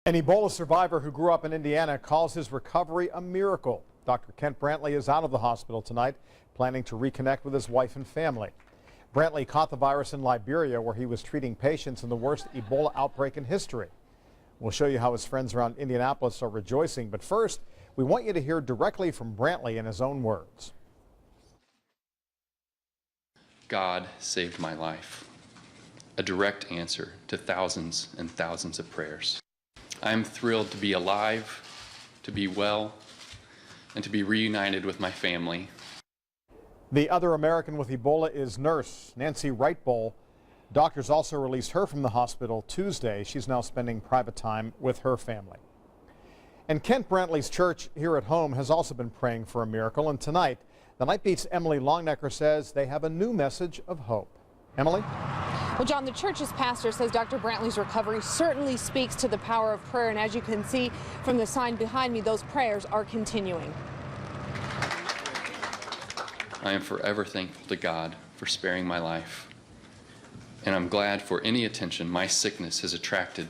An Ebola survivor who grew up in Indiana calls his recovery a miracle. Dr. Kent Brantly is out of the hospital tonight, planning to reconnect with his wife and family. Brantly caught the virus in Liberia, where he was treating patients in the worst Ebola outbreak in history. We'll show you how his friends around Indianapolis are rejoicing, but first, we want you to hear directly from Brantly in his own words. God saved my life, a direct answer to thousands and thousands of prayers. I am thrilled to be alive, to be well, and to be reunited with my family. The other American with Ebola is nurse Nancy Wright-Bowl. Doctors also released her from the hospital Tuesday. She's now spending private time with her family. And Kent Brantly's church here at home has also been praying for a miracle. And tonight, the Night Beat's Emily Longnecker says they have a new message of hope. Emily? Well, John, the church's pastor says Dr. Brantly's recovery certainly speaks to the power of prayer. And as you can see from the sign behind me, those prayers are continuing. I am forever thankful to God for sparing my life. And I'm glad for any attention my sickness has attracted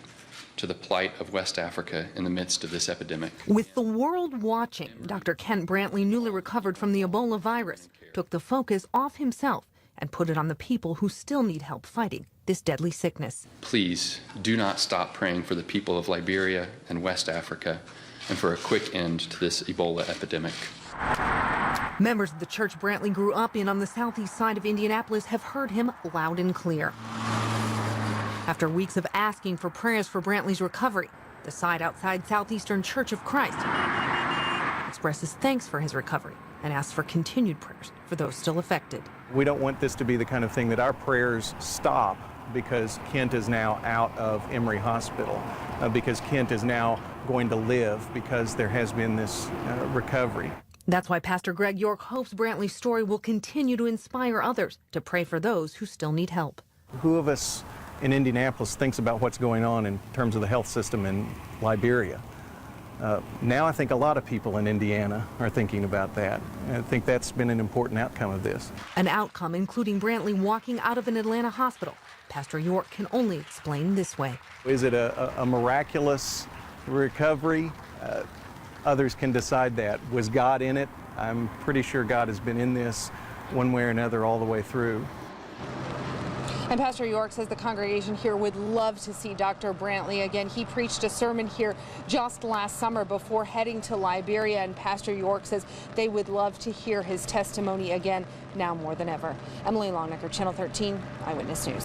to the plight of West Africa in the midst of this epidemic. With the world watching, Dr. Kent Brantly, newly recovered from the Ebola virus, took the focus off himself and put it on the people who still need help fighting this deadly sickness. Please do not stop praying for the people of Liberia and West Africa and for a quick end to this Ebola epidemic. Members of the church Brantly grew up in on the southeast side of Indianapolis have heard him loud and clear. After weeks of asking for prayers for Brantly's recovery, the side outside Southeastern Church of Christ expresses thanks for his recovery and asks for continued prayers for those still affected. We don't want this to be the kind of thing that our prayers stop because Kent is now out of Emory Hospital, because Kent is now going to live because there has been this recovery. That's why Pastor Greg York hopes Brantly's story will continue to inspire others to pray for those who still need help. Who of us in Indianapolis thinks about what's going on in terms of the health system in Liberia? Now I think a lot of people in Indiana are thinking about that. I think that's been an important outcome of this. An outcome including Brantly walking out of an Atlanta hospital. Pastor York can only explain this way. Is it a miraculous recovery? Others can decide that. Was God in it? I'm pretty sure God has been in this one way or another all the way through. And Pastor York says the congregation here would love to see Dr. Brantly again. He preached a sermon here just last summer before heading to Liberia, and Pastor York says they would love to hear his testimony again, now more than ever. Emily Longnecker, Channel 13, Eyewitness News.